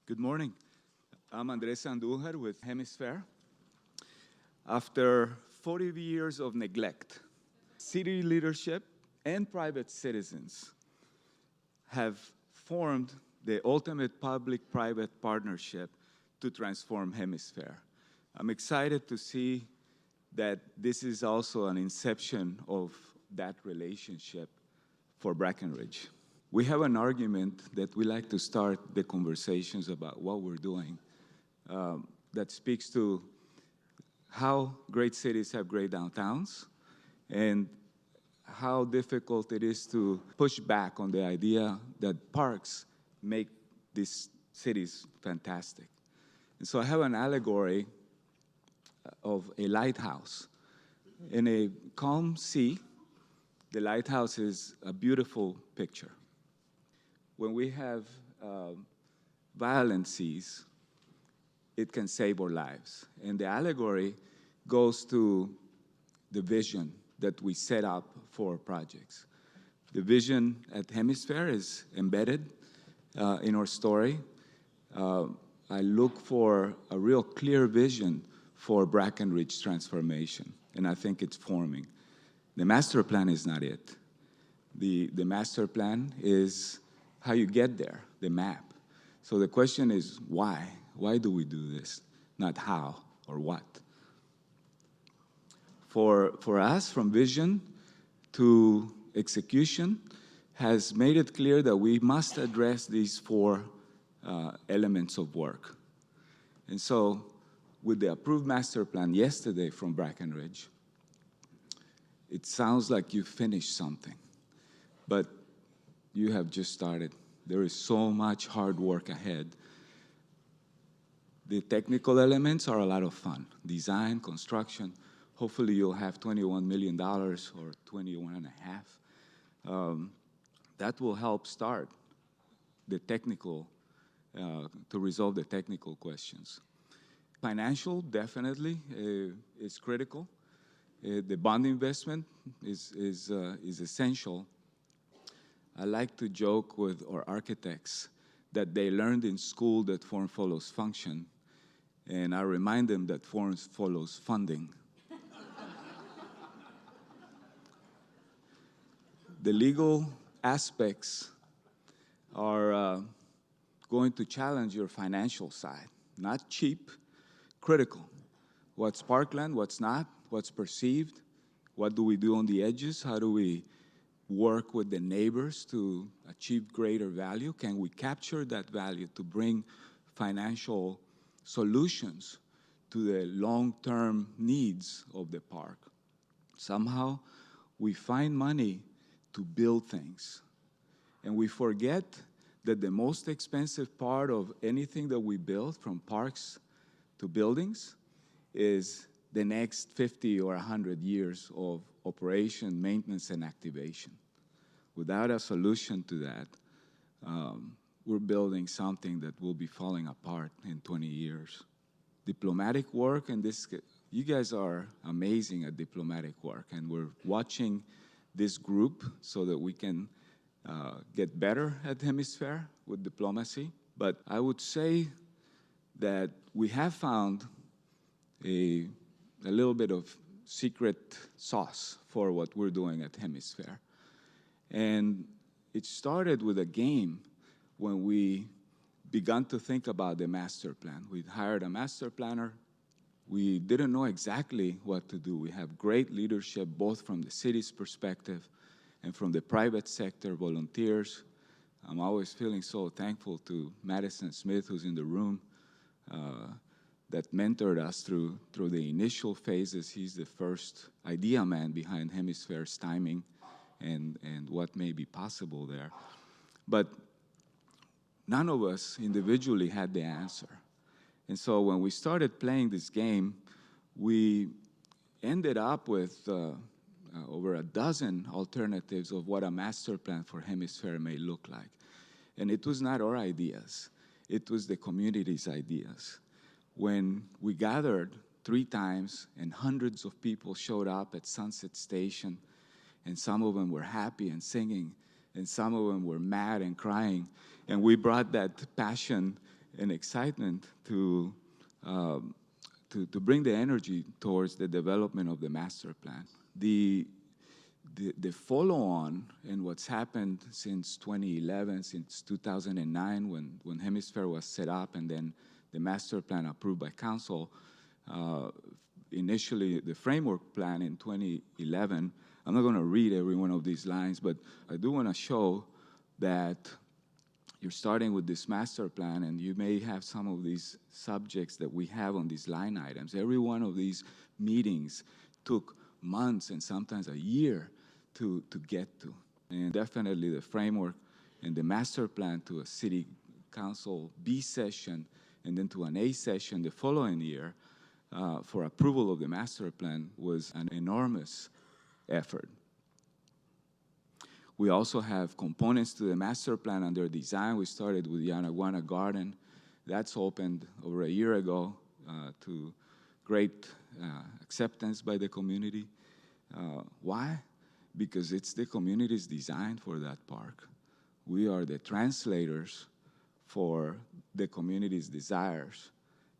Good morning. I'm Andujar with Hemisfair. After 40 years of neglect, city leadership and private citizens have formed the ultimate public-private partnership to transform Hemisfair. I'm excited to see that this is also an inception of that relationship for Brackenridge. We have an argument that we like to start the conversations about what we're doing that speaks to how great cities have great downtowns and how difficult it is to push back on the idea that parks make these cities fantastic. And so I have an allegory of a lighthouse. In a calm sea, the lighthouse is a beautiful picture. When we have violent seas, it can save our lives. And the allegory goes to the vision that we set up for projects. The vision at Hemisfair is embedded in our story. I look for a real clear vision for Brackenridge transformation, and I think it's forming. The master plan is not it. The master plan is how you get there, the map. So the question is why? Why do we do this? Not how or what. For us, from vision to execution, has made it clear that we must address these four elements of work. And so, with the approved master plan yesterday from Brackenridge, it sounds like you finished something, but you have just started. There is so much hard work ahead. The technical elements are a lot of fun. Design, construction. Hopefully you'll have $21 million or 21 and a half. That will help start the technical, to resolve the technical questions. Financial, definitely, is critical. The bond investment is essential. I like to joke with our architects that they learned in school that form follows function, and I remind them that form follows funding. The legal aspects are going to challenge your financial side. Not cheap, critical. What's parkland, what's not, what's perceived, what do we do on the edges, how do we work with the neighbors to achieve greater value? Can we capture that value to bring financial solutions to the long-term needs of the park? Somehow, we find money to build things. And we forget that the most expensive part of anything that we build, from parks to buildings, is the next 50 or 100 years of operation, maintenance, and activation. Without a solution to that, we're building something that will be falling apart in 20 years. Diplomatic work, and you guys are amazing at diplomatic work, and we're watching this group so that we can get better at Hemisfair with diplomacy. But I would say that we have found a little bit of secret sauce for what we're doing at Hemisfair. And it started with a game when we began to think about the master plan. We hired a master planner. We didn't know exactly what to do. We have great leadership, both from the city's perspective and from the private sector, volunteers. I'm always feeling so thankful to Madison Smith, who's in the room, that mentored us through the initial phases. He's the first idea man behind Hemisfair's timing and what may be possible there. But none of us individually had the answer. And so when we started playing this game, we ended up with over a dozen alternatives of what a master plan for Hemisfair may look like. And it was not our ideas. It was the community's ideas. When we gathered 3 times and hundreds of people showed up at Sunset Station, and some of them were happy and singing, and some of them were mad and crying, and we brought that passion and excitement to bring the energy towards the development of the master plan. The follow-on and what's happened since 2011, since 2009, when Hemisfair was set up and then the master plan approved by council, initially the framework plan in 2011, I'm not going to read every one of these lines, but I do want to show that you're starting with this master plan, and you may have some of these subjects that we have on these line items. Every one of these meetings took months and sometimes a year to get to. And definitely the framework and the master plan to a city council B session and then to an A session the following year for approval of the master plan was an enormous effort. We also have components to the master plan under design. We started with the Anaguana Garden. That's opened over a year ago to great acceptance by the community. Why? Because it's the community's design for that park. We are the translators for the community's desires,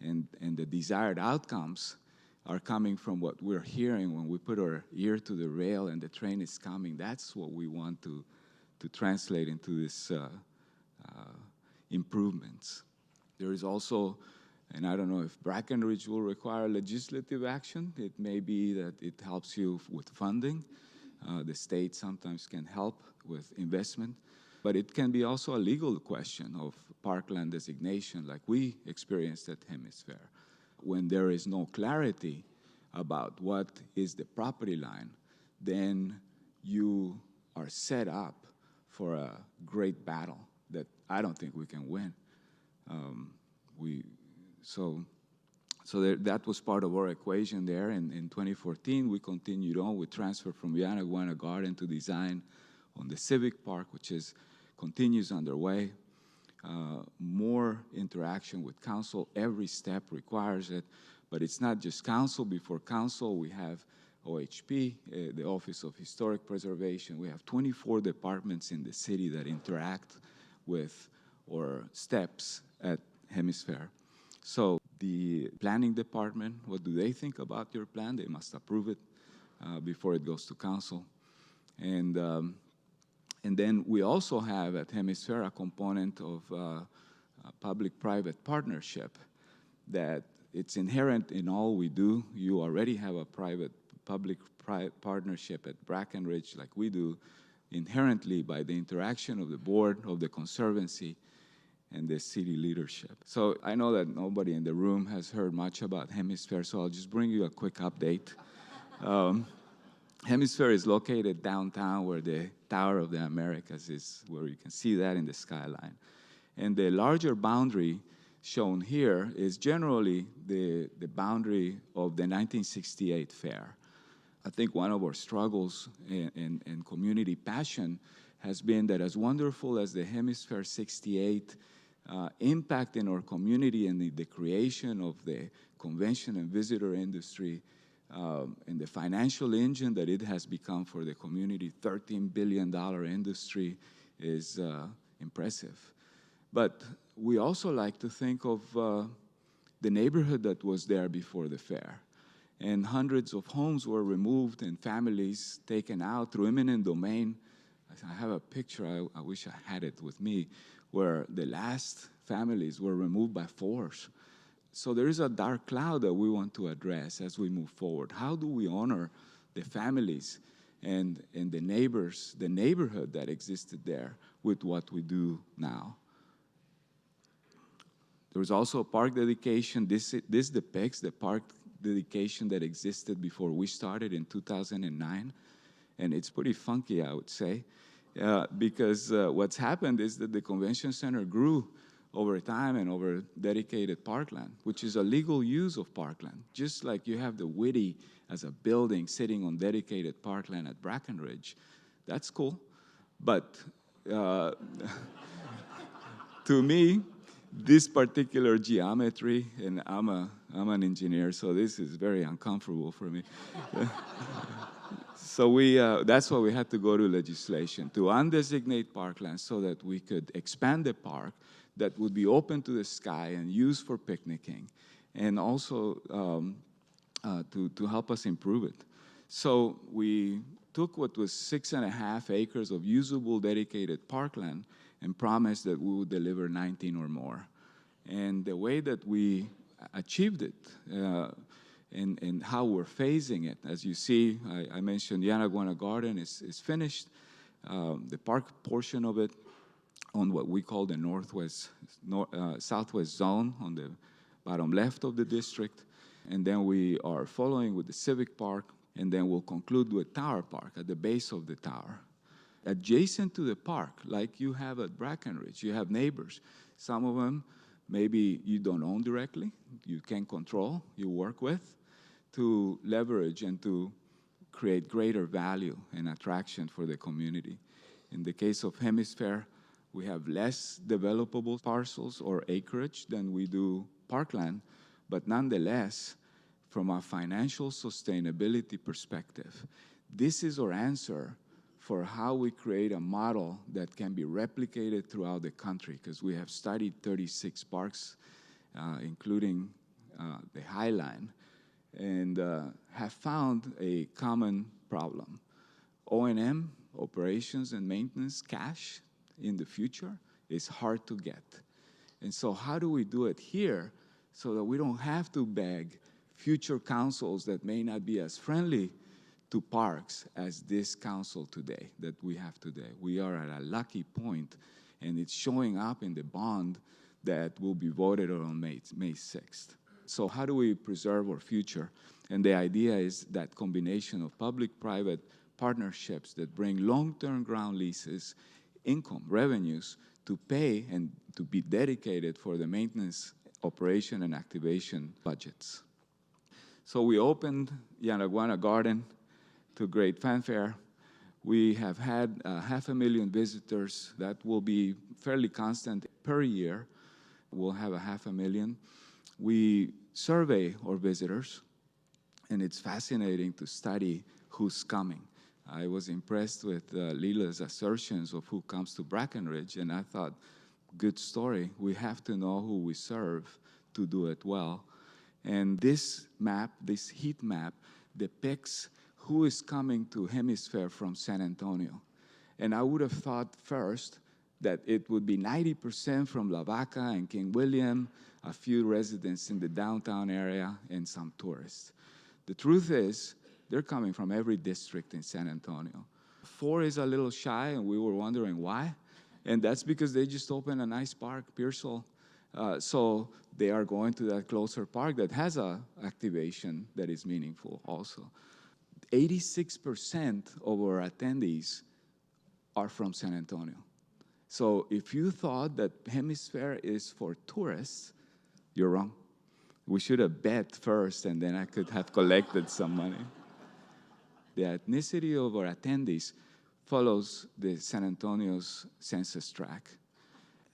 and the desired outcomes are coming from what we're hearing when we put our ear to the rail and the train is coming. That's what we want to translate into this improvements. There is also, and I don't know if Brackenridge will require legislative action. It may be that it helps you with funding. The state sometimes can help with investment, but it can be also a legal question of parkland designation like we experienced at Hemisfair. When there is no clarity about what is the property line, then you are set up for a great battle that I don't think we can win. That was part of our equation there. And in 2014, we continued on with transfer from the Anaguana Garden to design on the Civic Park, which continues underway. More interaction with council. Every step requires it, but it's not just council. Before council, we have OHP, the Office of Historic Preservation. We have 24 departments in the city that interact with our steps at Hemisfair. So the planning department, what do they think about your plan? They must approve it before it goes to council. And then we also have at Hemisfair a component of public-private partnership that it's inherent in all we do. You already have a public-private partnership at Brackenridge like we do, inherently by the interaction of the board, of the conservancy, and the city leadership. So I know that nobody in the room has heard much about Hemisfair, so I'll just bring you a quick update. Hemisfair is located downtown where the Tower of the Americas is, where you can see that in the skyline. And the larger boundary shown here is generally the boundary of the 1968 fair. I think one of our struggles and community passion has been that as wonderful as the Hemisfair 68 impact in our community and the creation of the convention and visitor industry, and the financial engine that it has become for the community, $13 billion industry, is impressive. But we also like to think of the neighborhood that was there before the fair. And hundreds of homes were removed and families taken out through eminent domain. I have a picture, I wish I had it with me, where the last families were removed by force. So there is a dark cloud that we want to address as we move forward. How do we honor the families and the neighbors, the neighborhood that existed there with what we do now? There was also a park dedication. This depicts the park dedication that existed before we started in 2009. And it's pretty funky, I would say, because what's happened is that the convention center grew over time and over dedicated parkland, which is a legal use of parkland. Just like you have the Whitty as a building sitting on dedicated parkland at Brackenridge. That's cool. But to me, this particular geometry, and I'm an engineer, so this is very uncomfortable for me. So that's why we had to go to legislation, to undesignate parkland so that we could expand the park that would be open to the sky and used for picnicking, and also to help us improve it. So we took what was 6.5 acres of usable dedicated parkland and promised that we would deliver 19 or more. And the way that we achieved it and how we're phasing it, as you see, I mentioned Yanaguana Garden is finished. The park portion of it on what we call the southwest zone on the bottom left of the district. And then we are following with the Civic Park, and then we'll conclude with Tower Park at the base of the tower. Adjacent to the park, like you have at Brackenridge, you have neighbors. Some of them maybe you don't own directly, you can control, you work with, to leverage and to create greater value and attraction for the community. In the case of Hemisfair, we have less developable parcels or acreage than we do parkland, but nonetheless, from a financial sustainability perspective, this is our answer for how we create a model that can be replicated throughout the country, because we have studied 36 parks, including the Highline, and have found a common problem. O&M, operations and maintenance cash in the future is hard to get. And so how do we do it here so that we don't have to beg future councils that may not be as friendly to parks as this council today, that we have today? We are at a lucky point, and it's showing up in the bond that will be voted on May 6th. So how do we preserve our future? And the idea is that combination of public-private partnerships that bring long-term ground leases, income, revenues to pay and to be dedicated for the maintenance, operation, and activation budgets. So we opened Yanaguana Garden to great fanfare. We have had 500,000 visitors. That will be fairly constant per year. We'll have 500,000. We survey our visitors, and it's fascinating to study who's coming. I was impressed with Lila's assertions of who comes to Brackenridge, and I thought, good story. We have to know who we serve to do it well. And this map, this heat map, depicts who is coming to Hemisfair from San Antonio. And I would have thought first that it would be 90% from La Vaca and King William, a few residents in the downtown area, and some tourists. The truth is, they're coming from every district in San Antonio. 4 is a little shy, and we were wondering why. And that's because they just opened a nice park, Pearsall. So they are going to that closer park that has a activation that is meaningful also. 86% of our attendees are from San Antonio. So if you thought that Hemisfair is for tourists, you're wrong. We should have bet first, and then I could have collected some money. The ethnicity of our attendees follows the San Antonio's census tract.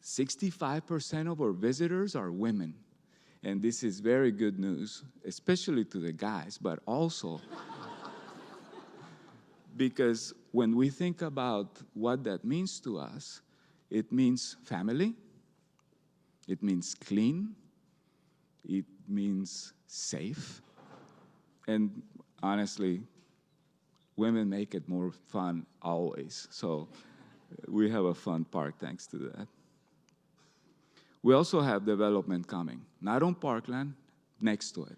65% of our visitors are women. And this is very good news, especially to the guys, but also because when we think about what that means to us, it means family, it means clean, it means safe, and honestly, women make it more fun always. So we have a fun park thanks to that. We also have development coming, not on parkland, next to it.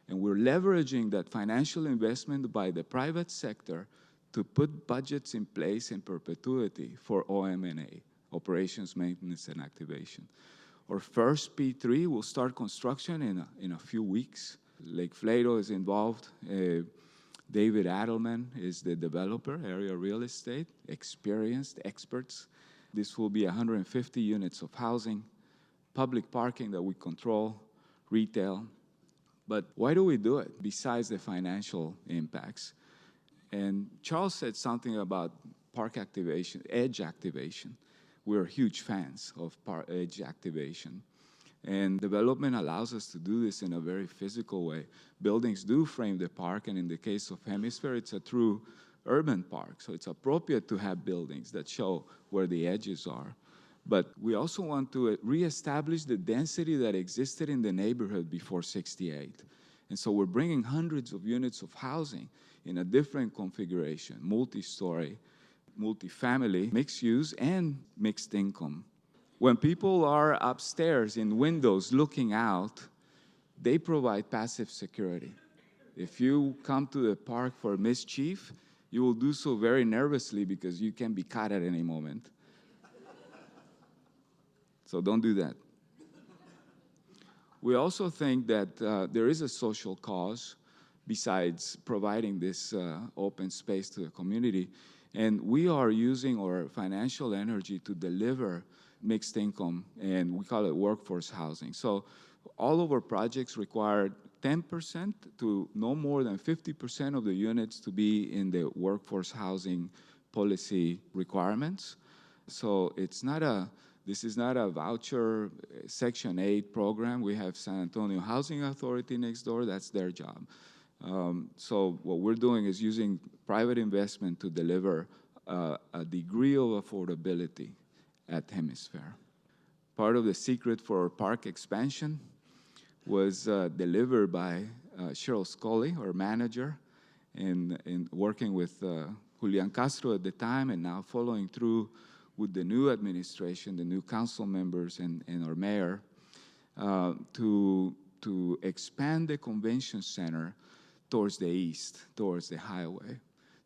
And we're leveraging that financial investment by the private sector to put budgets in place in perpetuity for OM&A, operations, maintenance, and activation. Our first P3 will start construction in a few weeks. Lake Flato is involved. David Adelman is the developer, area real estate, experienced experts. This will be 150 units of housing, public parking that we control, retail. But why do we do it besides the financial impacts? And Charles said something about park activation, edge activation. We're huge fans of edge activation. And development allows us to do this in a very physical way. Buildings do frame the park, and in the case of Hemisfair, it's a true urban park. So it's appropriate to have buildings that show where the edges are. But we also want to reestablish the density that existed in the neighborhood before 68. And so we're bringing hundreds of units of housing in a different configuration, multi-story, multifamily, mixed use, and mixed income. When people are upstairs in windows looking out, they provide passive security. If you come to the park for mischief, you will do so very nervously because you can be caught at any moment. So don't do that. We also think that there is a social cause besides providing this open space to the community. And we are using our financial energy to deliver mixed income, and we call it workforce housing. So all of our projects require 10% to no more than 50% of the units to be in the workforce housing policy requirements. So this is not a voucher Section 8 program. We have San Antonio Housing Authority next door. That's their job. So what we're doing is using private investment to deliver a degree of affordability at Hemisfair. Part of the secret for our park expansion was delivered by Cheryl Scully, our manager, in working with Julian Castro at the time, and now following through with the new administration, the new council members, and our mayor, to expand the convention center towards the east, towards the highway.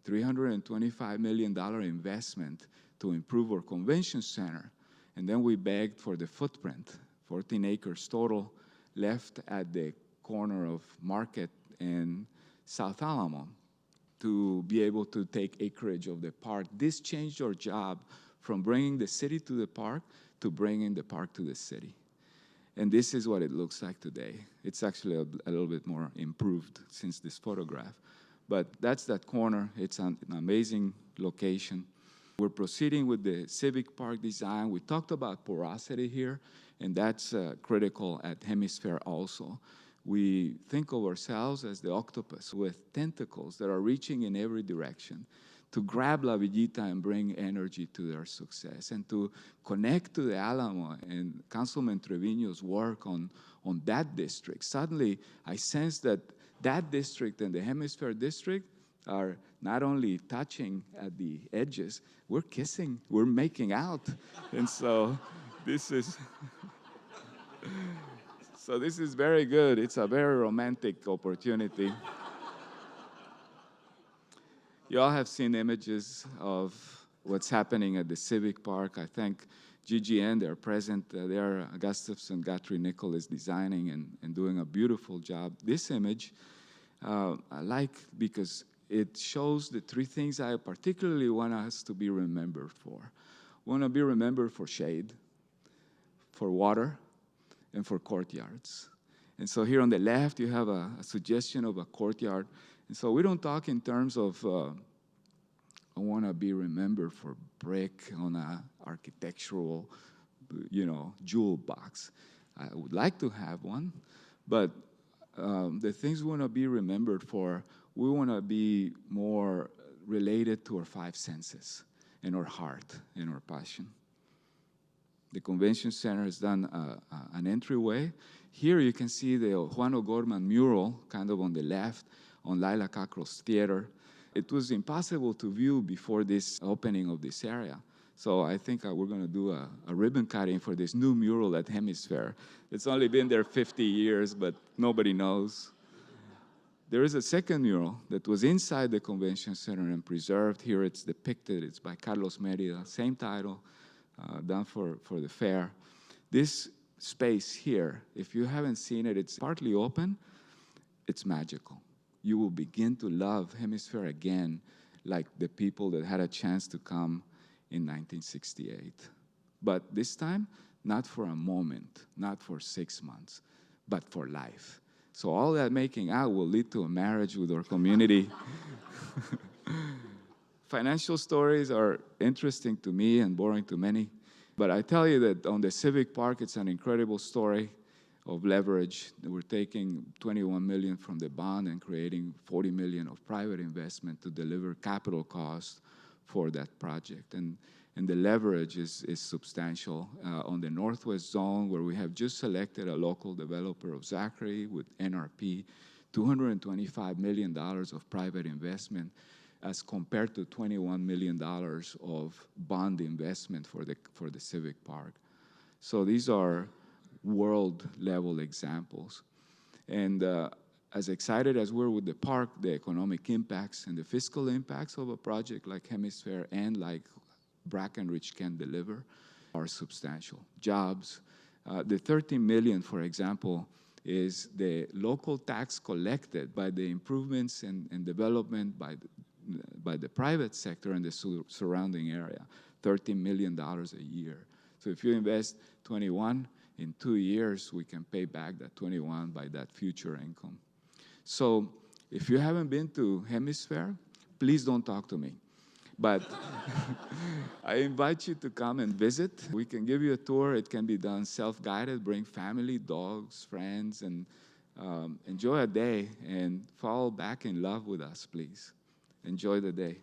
$325 million investment to improve our convention center. And then we begged for the footprint, 14 acres total, left at the corner of Market and South Alamo, to be able to take acreage of the park. This changed our job from bringing the city to the park to bringing the park to the city. And this is what it looks like today. It's actually a little bit more improved since this photograph. But that's that corner. It's an amazing location. We're proceeding with the Civic Park design. We talked about porosity here, and that's critical at Hemisfair also. We think of ourselves as the octopus with tentacles that are reaching in every direction to grab La Villita and bring energy to their success, and to connect to the Alamo and Councilman Trevino's work on that district. Suddenly, I sense that that district and the Hemisfair district are not only touching at the edges, we're kissing, we're making out. And so this is very good. It's a very romantic opportunity. You all have seen images of what's happening at the Civic Park. I thank GGN, they're present there. Gustafson Guthrie Nickel is designing and doing a beautiful job. This image I like because it shows the three things I particularly want us to be remembered for. We want to be remembered for shade, for water, and for courtyards. And so here on the left, you have a suggestion of a courtyard. And so we don't talk in terms of, I want to be remembered for brick on an architectural, jewel box. I would like to have one, but the things we want to be remembered for, we want to be more related to our five senses and our heart and our passion. The convention center has done an entryway. Here you can see the Juan O'Gorman mural, kind of on the left, on Lila Cockrell's theater. It was impossible to view before this opening of this area. So I think we're going to do a ribbon cutting for this new mural at Hemisfair. It's only been there 50 years, but nobody knows. There is a second mural that was inside the convention center and preserved. Here it's depicted. It's by Carlos Merida, same title, done for the fair. This space here, if you haven't seen it, it's partly open. It's magical. You will begin to love Hemisfair again, like the people that had a chance to come in 1968. But this time, not for a moment, not for 6 months, but for life. So all that making out will lead to a marriage with our community. Financial stories are interesting to me and boring to many. But I tell you that on the Civic Park, it's an incredible story of leverage. We're taking $21 million from the bond and creating $40 million of private investment to deliver capital costs for that project. And and the leverage is substantial. On the Northwest Zone, where we have just selected a local developer of Zachary with NRP, $225 million of private investment as compared to $21 million of bond investment for the Civic Park. So these are world-level examples. And as excited as we're with the park, the economic impacts and the fiscal impacts of a project like Hemisfair and like Brackenridge can deliver are substantial. Jobs, the $13 million, for example, is the local tax collected by the improvements and development by the private sector in the surrounding area, $13 million a year. So if you invest 21, in 2 years, we can pay back that 21 by that future income. So if you haven't been to Hemisfair, please don't talk to me. But I invite you to come and visit. We can give you a tour. It can be done self-guided. Bring family, dogs, friends, and enjoy a day and fall back in love with us, please. Enjoy the day.